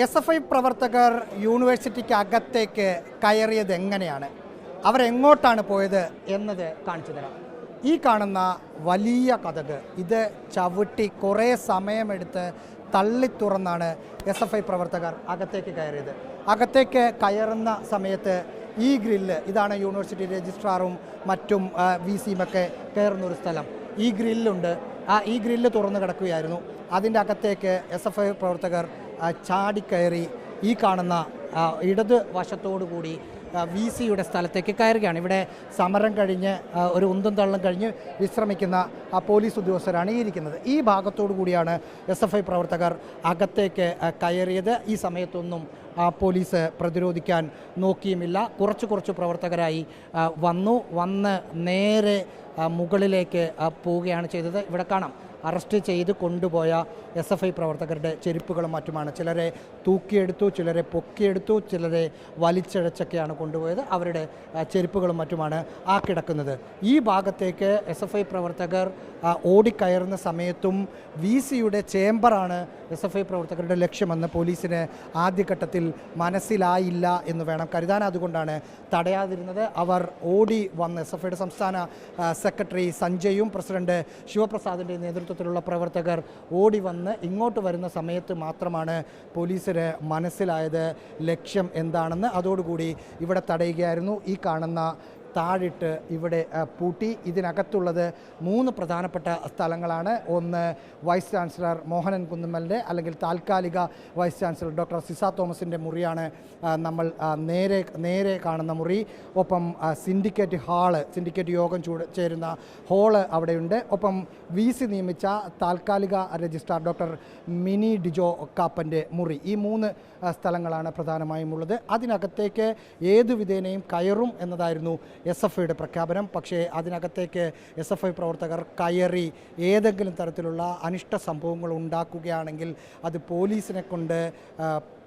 SFI പ്രവർത്തകർ യൂണിവേഴ്സിറ്റിക്ക് അകത്തേക്ക് കയറിയത് എങ്ങനെയാണ്, അവരെങ്ങോട്ടാണ് പോയത് എന്നത് കാണിച്ചു തരാം. ഈ കാണുന്ന വലിയ കതക് ഇത് ചവിട്ടി കുറേ സമയമെടുത്ത് തള്ളി തുറന്നാണ് SFI പ്രവർത്തകർ അകത്തേക്ക് കയറിയത്. അകത്തേക്ക് കയറുന്ന സമയത്ത് ഈ ഗ്രില്ല്, ഇതാണ് യൂണിവേഴ്സിറ്റി രജിസ്ട്രാറും മറ്റും VCയുമൊക്കെ കയറുന്നൊരു സ്ഥലം. ഈ ഗ്രില്ലുണ്ട്, ഈ ഗ്രില്ല് തുറന്നു കിടക്കുകയായിരുന്നു. അതിൻ്റെ അകത്തേക്ക് SFI പ്രവർത്തകർ ചാടിക്കയറി ഈ കാണുന്ന ഇടത് വശത്തോടു കൂടി VCയുടെ സ്ഥലത്തേക്ക് കയറുകയാണ്. ഇവിടെ സമരം കഴിഞ്ഞ് ഒരു ഉന്തും തള്ളും കഴിഞ്ഞ് വിശ്രമിക്കുന്ന പോലീസ് ഉദ്യോഗസ്ഥരാണ് ഈ ഇരിക്കുന്നത്. ഈ ഭാഗത്തോടു കൂടിയാണ് SFI പ്രവർത്തകർ അകത്തേക്ക് കയറിയത്. ഈ സമയത്തൊന്നും പോലീസ് പ്രതിരോധിക്കാൻ നോക്കിയുമില്ല. കുറച്ച് പ്രവർത്തകരായി വന്ന് നേരെ മുകളിലേക്ക് പോവുകയാണ് ചെയ്തത്. ഇവിടെ കാണാം, അറസ്റ്റ് ചെയ്ത് കൊണ്ടുപോയ SFI പ്രവർത്തകരുടെ ചെരുപ്പുകളും മറ്റുമാണ്. ചിലരെ തൂക്കിയെടുത്തു, ചിലരെ പൊക്കിയെടുത്തു, ചിലരെ വലിച്ചഴച്ചൊക്കെയാണ് കൊണ്ടുപോയത്. അവരുടെ ചെരുപ്പുകളും മറ്റുമാണ് കിടക്കുന്നത്. ഈ ഭാഗത്തേക്ക് SFI പ്രവർത്തകർ ഓടിക്കയറുന്ന സമയത്തും VCയുടെ ചേംബറാണ് SFI പ്രവർത്തകരുടെ ലക്ഷ്യമെന്ന് പോലീസിന് ആദ്യഘട്ടത്തിൽ മനസ്സിലായില്ല എന്ന് വേണം കരുതാൻ. അതുകൊണ്ടാണ് തടയാതിരുന്നത്. അവർ ഓടി വന്ന് SFIയുടെ സംസ്ഥാന സെക്രട്ടറി സഞ്ജയും പ്രസിഡന്റ് ശിവപ്രസാദിൻ്റെ നേതൃത്വത്തിലുള്ള പ്രവർത്തകർ ഓടി വന്ന് ഇങ്ങോട്ട് വരുന്ന സമയത്ത് മാത്രമാണ് പോലീസിന് മനസ്സിലായത് ലക്ഷ്യം എന്താണെന്ന്. അതോടുകൂടി ഇവിടെ തടയുകയായിരുന്നു. ഈ കാണുന്ന താഴിട്ട് ഇവിടെ പൂട്ടി. ഇതിനകത്തുള്ളത് 3 പ്രധാനപ്പെട്ട സ്ഥലങ്ങളാണ്. ഒന്ന് വൈസ് ചാൻസലർ മോഹനൻ കുന്നുമ്മലിൻ്റെ അല്ലെങ്കിൽ താൽക്കാലിക വൈസ് ചാൻസലർ ഡോക്ടർ സിസ തോമസിൻ്റെ മുറിയാണ് നമ്മൾ നേരെ കാണുന്ന മുറി. ഒപ്പം സിൻഡിക്കേറ്റ് യോഗം ചേരുന്ന ഹാള് അവിടെയുണ്ട്. ഒപ്പം VC നിയമിച്ച താൽക്കാലിക രജിസ്ട്രാർ ഡോക്ടർ മിനി ഡിജോ കാപ്പൻ്റെ മുറി. ഈ 3 സ്ഥലങ്ങളാണ് പ്രധാനമായും ഉള്ളത്. അതിനകത്തേക്ക് ഏതു വിധേനയും കയറും എന്നതായിരുന്നു SFIയുടെ പ്രഖ്യാപനം. പക്ഷേ അതിനകത്തേക്ക് SFI പ്രവർത്തകർ കയറി ഏതെങ്കിലും തരത്തിലുള്ള അനിഷ്ട സംഭവങ്ങൾ ഉണ്ടാക്കുകയാണെങ്കിൽ അത് പോലീസിനെ കൊണ്ട്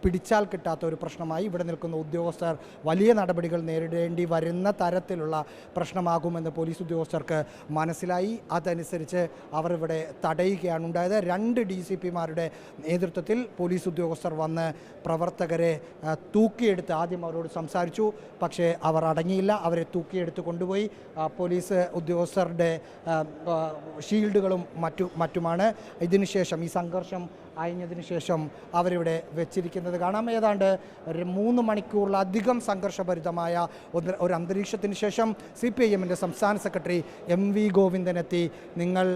പിടിച്ചാൽ കിട്ടാത്ത ഒരു പ്രശ്നമായി ഇവിടെ നിൽക്കുന്ന ഉദ്യോഗസ്ഥർ വലിയ നടപടികൾ നേരിടേണ്ടി വരുന്ന തരത്തിലുള്ള പ്രശ്നമാകുമെന്ന് പോലീസ് ഉദ്യോഗസ്ഥർക്ക് മനസ്സിലായി. അതനുസരിച്ച് അവർ ഇവിടെ തടയുകയാണ് ഉണ്ടായത്. 2 DCPമാരുടെ നേതൃത്വത്തിൽ പോലീസ് ഉദ്യോഗസ്ഥർ വന്ന് പ്രവർത്തകരെ തൂക്കിയെടുത്ത് ആദ്യം അവരോട് സംസാരിച്ചു. പക്ഷേ അവർ അടങ്ങിയില്ല. അവരെ തൂക്കിയെടുത്ത് കൊണ്ടുപോയി. പോലീസ് ഉദ്യോഗസ്ഥരുടെ ഷീൽഡുകളും മറ്റുമാണ്. ഇതിനുശേഷം ഈ സംഘർഷം അയഞ്ഞതിനു ശേഷം അവരിവിടെ വെച്ചിരിക്കുന്നത് കാണാം. ഏതാണ്ട് 3 മണിക്കൂറിലധികം സംഘർഷഭരിതമായ ഒരു അന്തരീക്ഷത്തിന് ശേഷം CPIMൻ്റെ സംസ്ഥാന സെക്രട്ടറി MV ഗോവിന്ദനെത്തി നിങ്ങൾ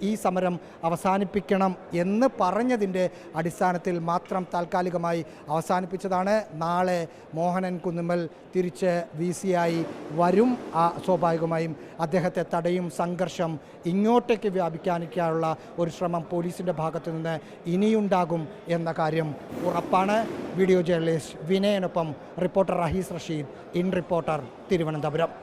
ഈ സമരം അവസാനിപ്പിക്കണം എന്ന് പറഞ്ഞതിൻ്റെ അടിസ്ഥാനത്തിൽ മാത്രം താൽക്കാലികമായി അവസാനിപ്പിച്ചതാണ്. നാളെ മോഹനൻ കുന്നുമ്മൽ തിരിച്ച് VCയായി വരും. സ്വാഭാവികമായും അദ്ദേഹത്തെ തടയും. സംഘർഷം ഇങ്ങോട്ടേക്ക് വ്യാപിക്കാനുള്ള ഒരു ശ്രമം പോലീസിൻ്റെ ഭാഗത്തു നിന്ന് ഇനിയുണ്ടാകും എന്ന കാര്യം ഉറപ്പാണ്. വീഡിയോ ജേർണലിസ്റ്റ് വിനയനൊപ്പം reporter Rahees Rasheed, in reporter, Thiruvananthapuram.